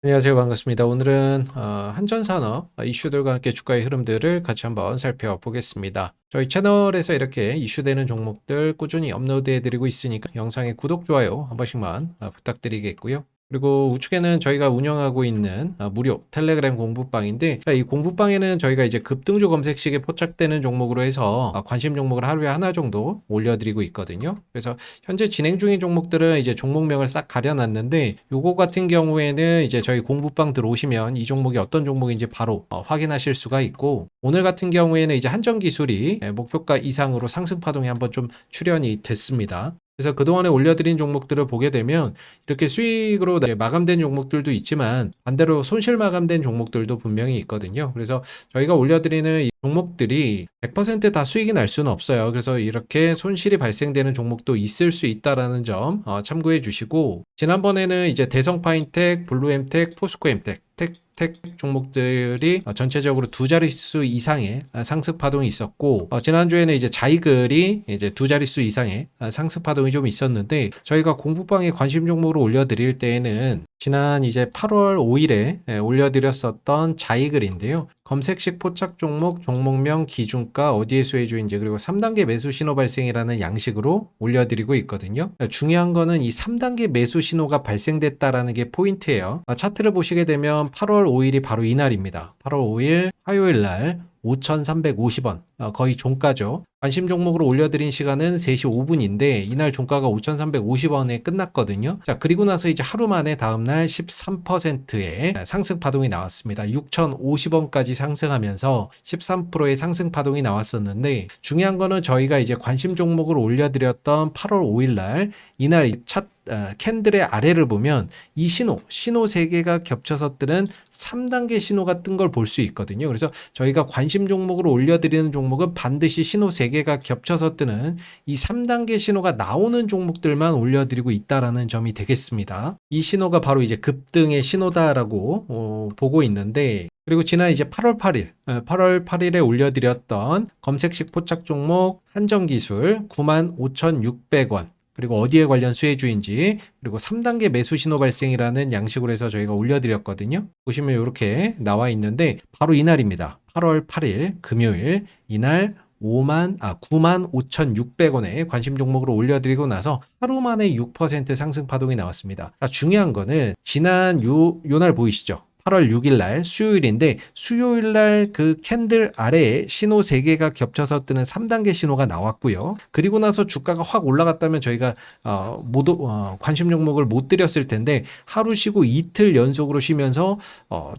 안녕하세요. 반갑습니다. 오늘은 한전산업 이슈들과 함께 주가의 흐름들을 같이 한번 살펴보겠습니다. 저희 채널에서 이렇게 이슈되는 종목들 꾸준히 업로드해드리고 있으니까 영상에 구독, 좋아요 한 번씩만 부탁드리겠고요. 그리고 우측에는 저희가 운영하고 있는 무료 텔레그램 공부방인데, 이 공부방에는 저희가 이제 급등주 검색식에 포착되는 종목으로 해서 관심 종목을 하루에 하나 정도 올려드리고 있거든요. 그래서 현재 진행 중인 종목들은 이제 종목명을 싹 가려놨는데, 요거 같은 경우에는 이제 저희 공부방 들어오시면 이 종목이 어떤 종목인지 바로 확인하실 수가 있고, 오늘 같은 경우에는 이제 한전기술이 목표가 이상으로 상승 파동이 한번 좀 출현이 됐습니다. 그래서 그동안에 올려드린 종목들을 보게 되면 이렇게 수익으로 마감된 종목들도 있지만 반대로 손실 마감된 종목들도 분명히 있거든요. 그래서 저희가 올려드리는 이 종목들이 100% 다 수익이 날 수는 없어요. 그래서 이렇게 손실이 발생되는 종목도 있을 수 있다라는 점 참고해 주시고, 지난번에는 이제 대성파인텍, 블루엠텍, 포스코엠텍, 텍 종목들이 전체적으로 두 자릿수 이상의 상승 파동이 있었고, 지난주에는 이제 자이글이 이제 두 자릿수 이상의 상승 파동이 좀 있었는데, 저희가 공부방에 관심 종목으로 올려드릴 때에는 지난 이제 8월 5일에 올려드렸었던 자이글인데요. 검색식 포착 종목, 종목명, 기준가, 어디에 수혜주인지, 그리고 3단계 매수 신호 발생이라는 양식으로 올려드리고 있거든요. 중요한 거는 이 3단계 매수 신호가 발생됐다라는 게 포인트예요. 차트를 보시게 되면 8월 5일이 바로 이날입니다. 8월 5일 화요일 날 5,350원, 거의 종가죠. 관심 종목으로 올려드린 시간은 3시 5분인데 이날 종가가 5,350원에 끝났거든요. 자, 그리고 나서 이제 하루 만에 다음날 13%의 상승 파동이 나왔습니다. 6,050원까지 상승하면서 13%의 상승 파동이 나왔었는데, 중요한 거는 저희가 이제 관심 종목으로 올려드렸던 8월 5일 날 이날 캔들의 아래를 보면 이 신호 3개가 겹쳐서 뜨는 3단계 신호가 뜬 걸 볼 수 있거든요. 그래서 저희가 관심 종목으로 올려드리는 종목은 반드시 신호 3개가 겹쳐서 뜨는 이 3단계 신호가 나오는 종목들만 올려드리고 있다라는 점이 되겠습니다. 이 신호가 바로 이제 급등의 신호다라고 보고 있는데, 그리고 지난 이제 8월 8일에 올려드렸던 검색식 포착 종목 한전기술 95,600원, 그리고 어디에 관련 수혜주인지, 그리고 3단계 매수 신호 발생이라는 양식으로 해서 저희가 올려드렸거든요. 보시면 이렇게 나와 있는데 바로 이날입니다. 8월 8일 금요일 이날 95,600원에 관심 종목으로 올려드리고 나서 하루 만에 6% 상승 파동이 나왔습니다. 중요한 거는 지난 요날 보이시죠? 8월 6일 날 수요일인데, 수요일 날 그 캔들 아래에 신호 3개가 겹쳐서 뜨는 3단계 신호가 나왔고요. 그리고 나서 주가가 확 올라갔다면 저희가 관심 종목을 못 드렸을 텐데, 하루 쉬고 이틀 연속으로 쉬면서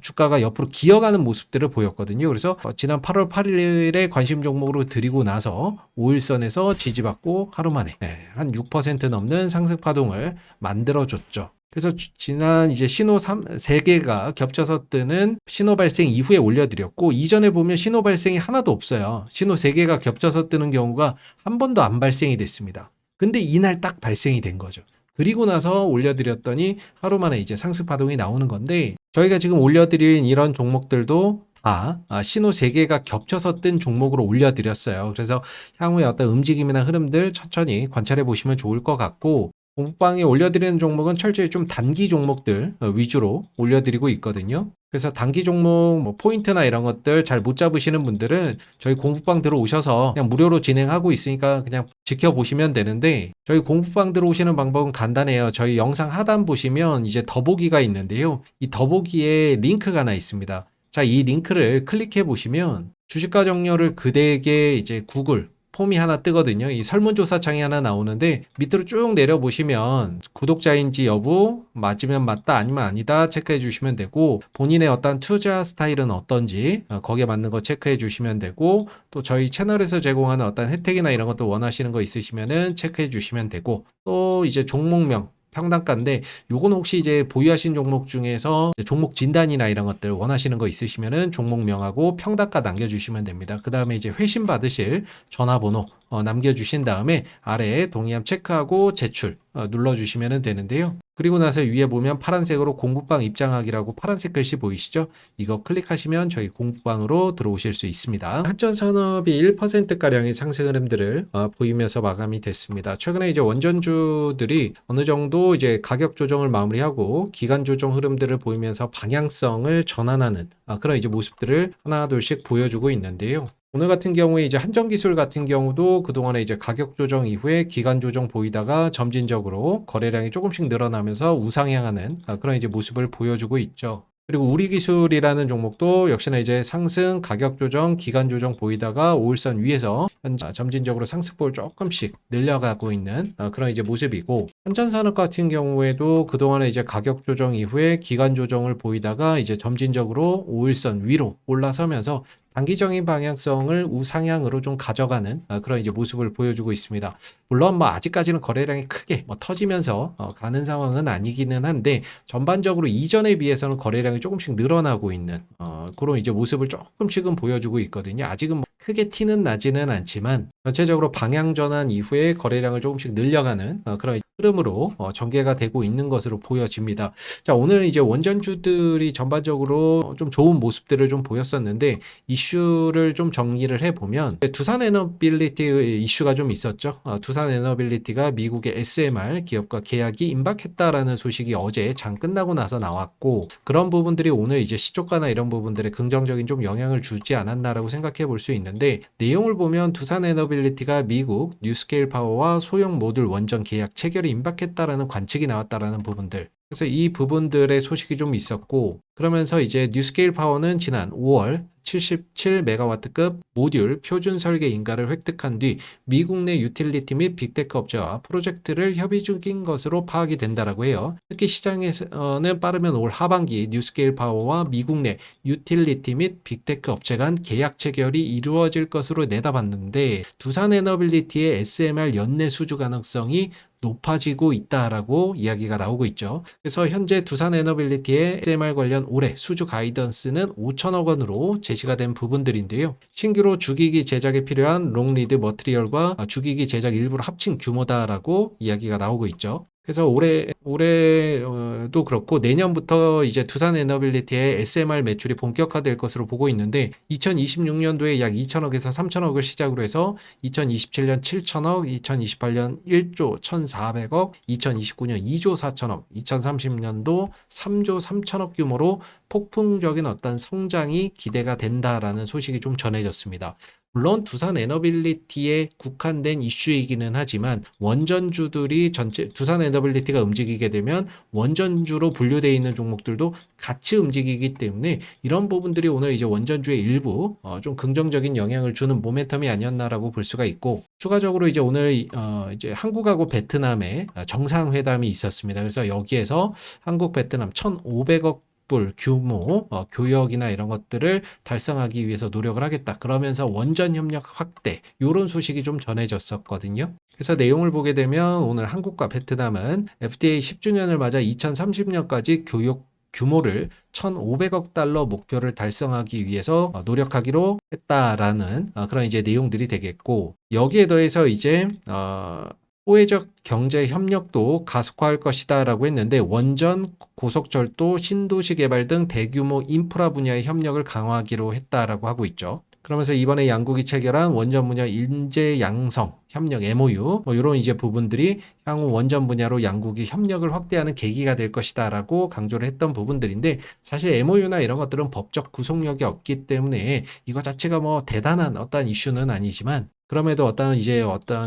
주가가 옆으로 기어가는 모습들을 보였거든요. 그래서 지난 8월 8일에 관심 종목으로 드리고 나서 5일선에서 지지받고 하루 만에 한 6% 넘는 상승 파동을 만들어줬죠. 그래서 지난 이제 신호 3개가 겹쳐서 뜨는 신호 발생 이후에 올려드렸고, 이전에 보면 신호 발생이 하나도 없어요. 신호 3개가 겹쳐서 뜨는 경우가 한 번도 안 발생이 됐습니다. 근데 이날 딱 발생이 된 거죠. 그리고 나서 올려드렸더니 하루 만에 이제 상승 파동이 나오는 건데, 저희가 지금 올려드린 이런 종목들도 다 신호 3개가 겹쳐서 뜬 종목으로 올려드렸어요. 그래서 향후에 어떤 움직임이나 흐름들 천천히 관찰해 보시면 좋을 것 같고, 공방에 올려드리는 종목은 철저히 좀 단기 종목들 위주로 올려드리고 있거든요. 그래서 단기 종목 뭐 포인트나 이런 것들 잘 못 잡으시는 분들은 저희 공부방 들어오셔서 그냥 무료로 진행하고 있으니까 그냥 지켜보시면 되는데, 저희 공부방 들어오시는 방법은 간단해요. 저희 영상 하단 보시면 이제 더보기가 있는데요. 이 더보기에 링크가 하나 있습니다. 자, 이 링크를 클릭해 보시면 주식가 정렬을 그대에게 이제 구글 폼이 하나 뜨거든요. 이 설문조사 창이 하나 나오는데, 밑으로 쭉 내려보시면 구독자인지 여부, 맞으면 맞다 아니면 아니다 체크해 주시면 되고, 본인의 어떤 투자 스타일은 어떤지 거기에 맞는 거 체크해 주시면 되고, 또 저희 채널에서 제공하는 어떤 혜택이나 이런 것도 원하시는 거 있으시면은 체크해 주시면 되고, 또 이제 종목명 평단가인데, 요건 혹시 이제 보유하신 종목 중에서 종목 진단이나 이런 것들 원하시는 거 있으시면은 종목명하고 평단가 남겨주시면 됩니다. 그 다음에 이제 회신 받으실 전화번호 남겨주신 다음에 아래에 동의함 체크하고 제출 눌러주시면 되는데요. 그리고 나서 위에 보면 파란색으로 공부방 입장하기라고 파란색 글씨 보이시죠? 이거 클릭하시면 저희 공부방으로 들어오실 수 있습니다. 한전산업이 1%가량의 상승 흐름들을 보이면서 마감이 됐습니다. 최근에 이제 원전주들이 어느 정도 이제 가격 조정을 마무리하고 기간 조정 흐름들을 보이면서 방향성을 전환하는 그런 이제 모습들을 하나 둘씩 보여주고 있는데요. 오늘 같은 경우에 이제 한전기술 같은 경우도 그동안에 이제 가격 조정 이후에 기간 조정 보이다가 점진적으로 거래량이 조금씩 늘어나면서 우상향하는 그런 이제 모습을 보여주고 있죠. 그리고 우리기술이라는 종목도 역시나 이제 상승, 가격 조정, 기간 조정 보이다가 5일선 위에서 점진적으로 상승폭을 조금씩 늘려가고 있는 그런 이제 모습이고, 한전산업 같은 경우에도 그동안에 이제 가격 조정 이후에 기간 조정을 보이다가 이제 점진적으로 5일선 위로 올라서면서 단기적인 방향성을 우상향으로 좀 가져가는 그런 이제 모습을 보여주고 있습니다. 물론 뭐 아직까지는 거래량이 크게 터지면서 가는 상황은 아니기는 한데, 전반적으로 이전에 비해서는 거래량이 조금씩 늘어나고 있는 그런 이제 모습을 조금씩은 보여주고 있거든요. 아직은 뭐 크게 티는 나지는 않지만 전체적으로 방향 전환 이후에 거래량을 조금씩 늘려가는 그런 흐름으로 전개가 되고 있는 것으로 보여집니다. 자, 오늘 이제 원전주들이 전반적으로 좀 좋은 모습들을 좀 보였었는데, 이슈를 좀 정리를 해보면 두산 에너빌리티 이슈가 좀 있었죠. 두산 에너빌리티가 미국의 SMR 기업과 계약이 임박했다라는 소식이 어제 장 끝나고 나서 나왔고, 그런 부분들이 오늘 이제 시초가나 이런 부분들에 긍정적인 좀 영향을 주지 않았나라고 생각해 볼 수 있는데, 내용을 보면 두산 에너빌리티가 미국 뉴스케일 파워와 소형 모듈 원전 계약 체결이 임박했다라는 관측이 나왔다라는 부분들, 그래서 이 부분들의 소식이 좀 있었고, 그러면서 이제 뉴스케일 파워는 지난 5월 77메가와트급 모듈 표준 설계 인가를 획득한 뒤 미국 내 유틸리티 및 빅테크 업체와 프로젝트를 협의 중인 것으로 파악이 된다라고 해요. 특히 시장에서는 빠르면 올 하반기 뉴스케일 파워와 미국 내 유틸리티 및 빅테크 업체 간 계약 체결이 이루어질 것으로 내다봤는데, 두산 에너빌리티의 SMR 연내 수주 가능성이 높아지고 있다라고 이야기가 나오고 있죠. 그래서 현재 두산 에너빌리티의 SMR 관련 올해 수주 가이던스는 5천억 원으로 제시가 된 부분들인데요. 신규로 주기기 제작에 필요한 롱리드 머티리얼과 주기기 제작 일부를 합친 규모다라고 이야기가 나오고 있죠. 그래서 올해도 그렇고 내년부터 이제 두산 에너빌리티의 SMR 매출이 본격화될 것으로 보고 있는데, 2026년도에 약 2천억에서 3천억을 시작으로 해서 2027년 7천억, 2028년 1조 1,400억, 2029년 2조 4천억, 2030년도 3조 3천억 규모로 폭풍적인 어떤 성장이 기대가 된다라는 소식이 좀 전해졌습니다. 물론 두산 에너빌리티에 국한된 이슈이기는 하지만 원전주들이 전체 두산 에너빌리티가 움직이게 되면 원전주로 분류되어 있는 종목들도 같이 움직이기 때문에 이런 부분들이 오늘 이제 원전주의 일부 좀 긍정적인 영향을 주는 모멘텀이 아니었나라고 볼 수가 있고, 추가적으로 이제 오늘 이제 한국하고 베트남의 정상회담이 있었습니다. 그래서 여기에서 한국 베트남 1,500억 불 규모 교역이나 이런 것들을 달성하기 위해서 노력을 하겠다. 그러면서 원전 협력 확대, 이런 소식이 좀 전해졌었거든요. 그래서 내용을 보게 되면 오늘 한국과 베트남은 FTA 10주년을 맞아 2030년까지 교역 규모를 1,500억 달러 목표를 달성하기 위해서 노력하기로 했다라는 그런 이제 내용들이 되겠고, 여기에 더해서 이제 호혜적 경제 협력도 가속화할 것이다 라고 했는데, 원전, 고속철도, 신도시 개발 등 대규모 인프라 분야의 협력을 강화하기로 했다라고 하고 있죠. 그러면서 이번에 양국이 체결한 원전 분야 인재 양성 협력 MOU 이런 이제 부분들이 향후 원전 분야로 양국이 협력을 확대하는 계기가 될 것이다라고 강조를 했던 부분들인데, 사실 MOU나 이런 것들은 법적 구속력이 없기 때문에 이거 자체가 뭐 대단한 어떤 이슈는 아니지만, 그럼에도 어떤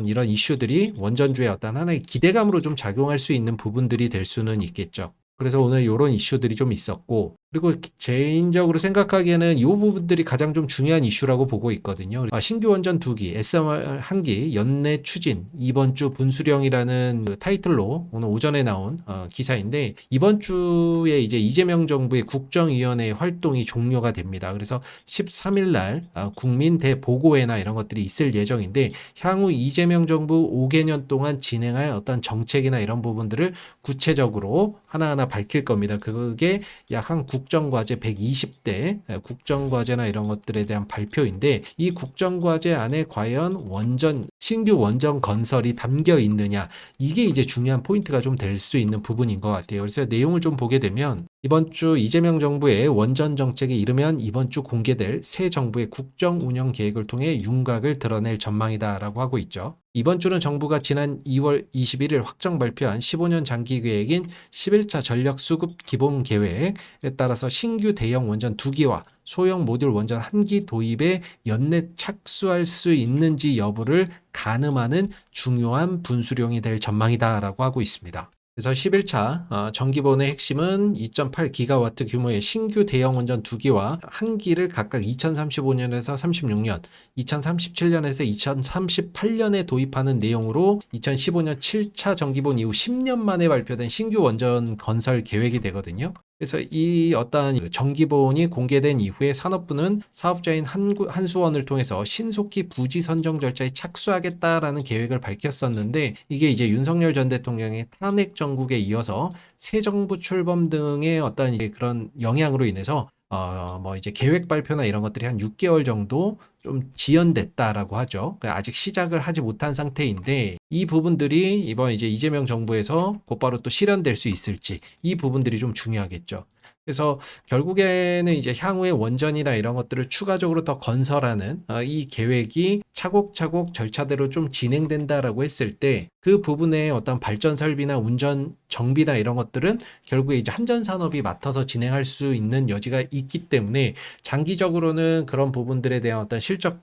이런 이슈들이 원전주의 어떤 하나의 기대감으로 좀 작용할 수 있는 부분들이 될 수는 있겠죠. 그래서 오늘 이런 이슈들이 좀 있었고, 그리고 개인적으로 생각하기에는 이 부분들이 가장 좀 중요한 이슈라고 보고 있거든요. 신규 원전 2기, SMR 1기 연내 추진, 이번 주 분수령이라는 그 타이틀로 오늘 오전에 나온 기사인데, 이번 주에 이제 이재명 정부의 국정위원회 활동이 종료가 됩니다. 그래서 13일 날 국민 대보고회나 이런 것들이 있을 예정인데, 향후 이재명 정부 5개년 동안 진행할 어떤 정책이나 이런 부분들을 구체적으로 하나하나 밝힐 겁니다. 그게 약 한 국정과제 120대 국정과제나 이런 것들에 대한 발표인데, 이 국정과제 안에 과연 원전 신규 원전 건설이 담겨 있느냐, 이게 이제 중요한 포인트가 좀 될 수 있는 부분인 것 같아요. 그래서 내용을 좀 보게 되면 이번 주 이재명 정부의 원전 정책에 이르면 이번 주 공개될 새 정부의 국정 운영 계획을 통해 윤곽을 드러낼 전망이다라고 하고 있죠. 이번 주는 정부가 지난 2월 21일 확정 발표한 15년 장기 계획인 11차 전력 수급 기본 계획에 따라서 신규 대형 원전 2기와 소형 모듈 원전 1기 도입에 연내 착수할 수 있는지 여부를 가늠하는 중요한 분수령이 될 전망이다라고 하고 있습니다. 그래서 11차 정기본의 핵심은 2.8기가와트 규모의 신규 대형 원전 2기와 1기를 각각 2035년에서 36년, 2037년에서 2038년에 도입하는 내용으로 2015년 7차 정기본 이후 10년 만에 발표된 신규 원전 건설 계획이 되거든요. 그래서 이 어떠한 정기본이 공개된 이후에 산업부는 사업자인 한수원을 통해서 신속히 부지 선정 절차에 착수하겠다라는 계획을 밝혔었는데, 이게 이제 윤석열 전 대통령의 탄핵 정국에 이어서 새 정부 출범 등의 어떤 이제 그런 영향으로 인해서 뭐 이제 계획 발표나 이런 것들이 한 6개월 정도 좀 지연됐다라고 하죠. 아직 시작을 하지 못한 상태인데, 이 부분들이 이번 이제 이재명 정부에서 곧바로 또 실현될 수 있을지, 이 부분들이 좀 중요하겠죠. 그래서 결국에는 이제 향후에 원전이나 이런 것들을 추가적으로 더 건설하는 이 계획이 차곡차곡 절차대로 좀 진행된다라고 했을 때, 그 부분의 어떤 발전 설비나 운전 정비나 이런 것들은 결국에 이제 한전 산업이 맡아서 진행할 수 있는 여지가 있기 때문에 장기적으로는 그런 부분들에 대한 어떤 실적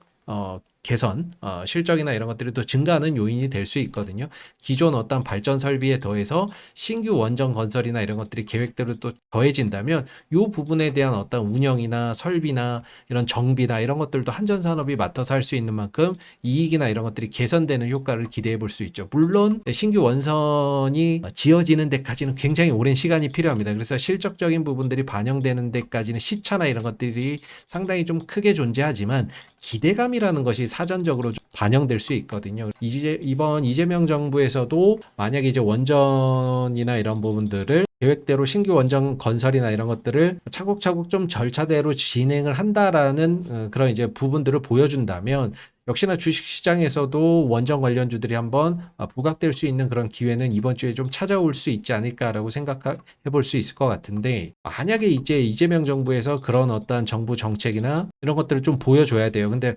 개선, 실적이나 이런 것들이 또 증가하는 요인이 될 수 있거든요. 기존 어떤 발전 설비에 더해서 신규 원전 건설이나 이런 것들이 계획대로 또 더해진다면 이 부분에 대한 어떤 운영이나 설비나 이런 정비나 이런 것들도 한전산업이 맡아서 할 수 있는 만큼 이익이나 이런 것들이 개선되는 효과를 기대해 볼 수 있죠. 물론 신규 원선이 지어지는 데까지는 굉장히 오랜 시간이 필요합니다. 그래서 실적적인 부분들이 반영되는 데까지는 시차나 이런 것들이 상당히 좀 크게 존재하지만 기대감이라는 것이 사전적으로 좀 반영될 수 있거든요. 이번 이재명 정부에서도 만약에 이제 원전이나 이런 부분들을 계획대로 신규 원전 건설이나 이런 것들을 차곡차곡 좀 절차대로 진행을 한다라는 그런 이제 부분들을 보여준다면, 역시나 주식시장에서도 원전 관련주들이 한번 부각될 수 있는 그런 기회는 이번 주에 좀 찾아올 수 있지 않을까라고 생각해 볼 수 있을 것 같은데, 만약에 이제 이재명 정부에서 그런 어떤 정부 정책이나 이런 것들을 좀 보여줘야 돼요. 근데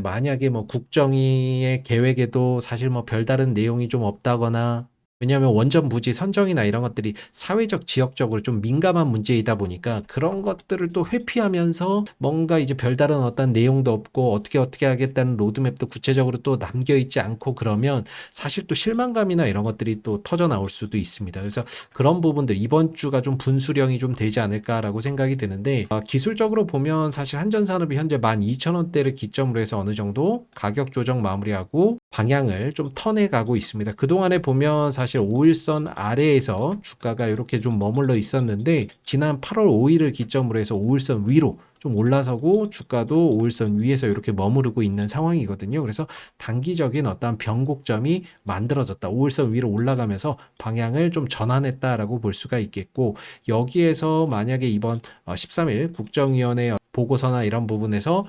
만약에 뭐 국정위의 계획에도 사실 뭐 별다른 내용이 좀 없다거나, 왜냐하면 원전 부지 선정이나 이런 것들이 사회적, 지역적으로 좀 민감한 문제이다 보니까 그런 것들을 또 회피하면서 뭔가 이제 별다른 어떤 내용도 없고 어떻게 하겠다는 로드맵도 구체적으로 또 남겨있지 않고, 그러면 사실 또 실망감이나 이런 것들이 또 터져 나올 수도 있습니다. 그래서 그런 부분들 이번 주가 좀 분수령이 좀 되지 않을까라고 생각이 드는데, 기술적으로 보면 사실 한전산업이 현재 12,000원대를 기점으로 해서 어느 정도 가격 조정 마무리하고 방향을 좀 턴해가고 있습니다. 그동안에 보면 사실 5일선 아래에서 주가가 이렇게 좀 머물러 있었는데, 지난 8월 5일을 기점으로 해서 5일선 위로 좀 올라서고 주가도 5일선 위에서 이렇게 머무르고 있는 상황이거든요. 그래서 단기적인 어떤 변곡점이 만들어졌다. 5일선 위로 올라가면서 방향을 좀 전환했다라고 볼 수가 있겠고, 여기에서 만약에 이번 13일 국정위원회 보고서나 이런 부분에서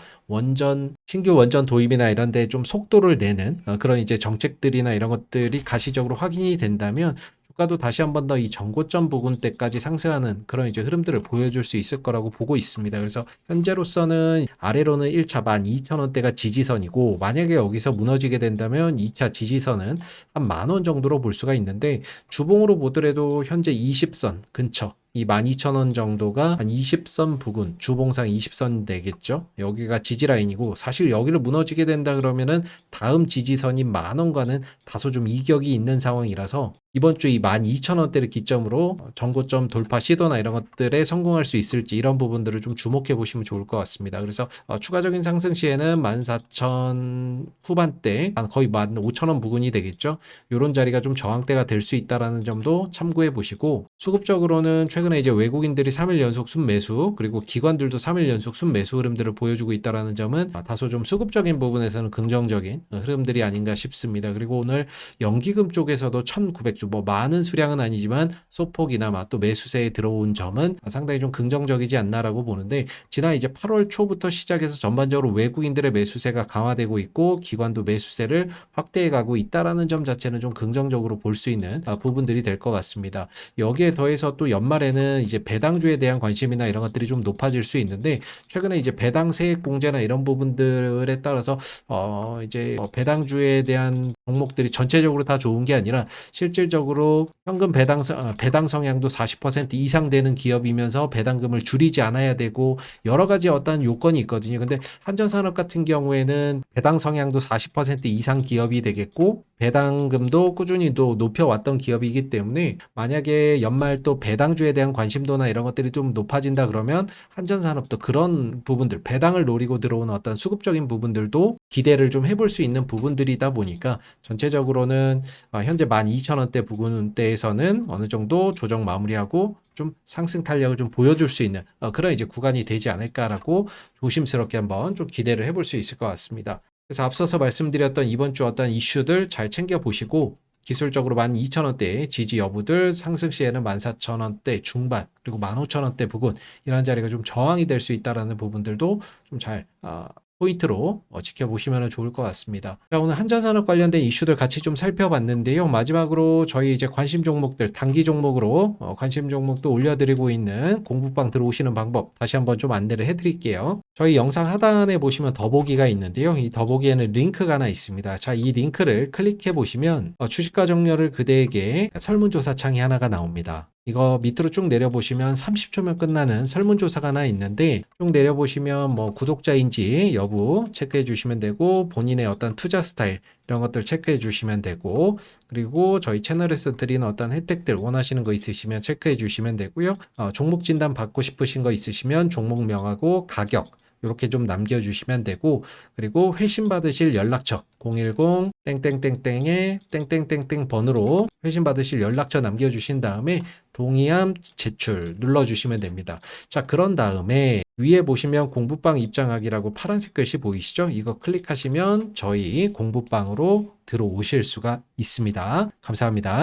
신규 원전 도입이나 이런 데 좀 속도를 내는 그런 이제 정책들이나 이런 것들이 가시적으로 확인이 된다면, 주가도 다시 한 번 더 이 전고점 부근대까지 상승하는 그런 이제 흐름들을 보여줄 수 있을 거라고 보고 있습니다. 그래서 현재로서는 아래로는 1차 12,000원대가 지지선이고, 만약에 여기서 무너지게 된다면 2차 지지선은 한 10,000원 정도로 볼 수가 있는데, 주봉으로 보더라도 현재 20선 근처, 이 12,000원 정도가 한 20선 부근, 주봉상 20선 되겠죠. 여기가 지지라인이고, 사실 여기를 무너지게 된다 그러면은 다음 지지선인 10,000원과는 다소 좀 이격이 있는 상황이라서, 이번 주 이 12,000원대를 기점으로 전고점 돌파 시도나 이런 것들에 성공할 수 있을지, 이런 부분들을 좀 주목해 보시면 좋을 것 같습니다. 그래서 추가적인 상승 시에는 14,000 후반대, 거의 15,000원 부근이 되겠죠. 이런 자리가 좀 저항대가 될 수 있다라는 점도 참고해 보시고, 수급적으로는 최근에 이제 외국인들이 3일 연속 순매수, 그리고 기관들도 3일 연속 순매수 흐름들을 보여주고 있다는 점은 다소 좀 수급적인 부분에서는 긍정적인 흐름들이 아닌가 싶습니다. 그리고 오늘 연기금 쪽에서도 1900주, 뭐 많은 수량은 아니지만 소폭이나 또 매수세에 들어온 점은 상당히 좀 긍정적이지 않나라고 보는데, 지난 이제 8월 초부터 시작해서 전반적으로 외국인들의 매수세가 강화되고 있고 기관도 매수세를 확대해 가고 있다라는 점 자체는 좀 긍정적으로 볼 수 있는 부분들이 될 것 같습니다. 여기에 더해서 또 연말에는 이제 배당주에 대한 관심이나 이런 것들이 좀 높아질 수 있는데, 최근에 이제 배당 세액 공제나 이런 부분들에 따라서 이제 배당주에 대한 종목들이 전체적으로 다 좋은 게 아니라 실질적으로 현금 배당 성향도 40% 이상 되는 기업이면서 배당금을 줄이지 않아야 되고 여러 가지 어떤 요건이 있거든요. 근데 한전산업 같은 경우에는 배당 성향도 40% 이상 기업이 되겠고 배당금도 꾸준히 또 높여왔던 기업이기 때문에, 만약에 연말 또 배당주에 대한 관심도나 이런 것들이 좀 높아진다 그러면 한전산업도 그런 부분들, 배당을 노리고 들어오는 어떤 수급적인 부분들도 기대를 좀 해볼 수 있는 부분들이다 보니까 전체적으로는 현재 12,000원대 부근대에서는 어느 정도 조정 마무리하고 좀 상승 탄력을 좀 보여줄 수 있는 그런 이제 구간이 되지 않을까라고 조심스럽게 한번 좀 기대를 해볼 수 있을 것 같습니다. 그래서 앞서서 말씀드렸던 이번 주 어떤 이슈들 잘 챙겨보시고, 기술적으로 12,000원대의 지지 여부들, 상승 시에는 14,000원대 중반, 그리고 15,000원대 부근, 이런 자리가 좀 저항이 될 수 있다라는 부분들도 좀 잘 포인트로 지켜보시면 좋을 것 같습니다. 자, 오늘 한전산업 관련된 이슈들 같이 좀 살펴봤는데요. 마지막으로 저희 이제 관심 종목들, 단기 종목으로 관심 종목도 올려드리고 있는 공부방 들어오시는 방법 다시 한번 좀 안내를 해드릴게요. 저희 영상 하단에 보시면 더보기가 있는데요. 이 더보기에는 링크가 하나 있습니다. 자, 이 링크를 클릭해 보시면 주식과 정렬을 그대에게 설문조사 창이 하나가 나옵니다. 이거 밑으로 쭉 내려보시면 30초면 끝나는 설문조사가 하나 있는데, 쭉 내려보시면 뭐 구독자인지 여부 체크해 주시면 되고, 본인의 어떤 투자 스타일 이런 것들 체크해 주시면 되고, 그리고 저희 채널에서 드리는 어떤 혜택들 원하시는 거 있으시면 체크해 주시면 되고요. 종목 진단 받고 싶으신 거 있으시면 종목명하고 가격 이렇게 좀 남겨주시면 되고, 그리고 회신 받으실 연락처 010 땡땡땡땡에 땡땡땡땡 번호로 회신 받으실 연락처 남겨주신 다음에 동의함 제출 눌러주시면 됩니다. 자, 그런 다음에 위에 보시면 공부방 입장하기라고 파란색 글씨 보이시죠? 이거 클릭하시면 저희 공부방으로 들어오실 수가 있습니다. 감사합니다.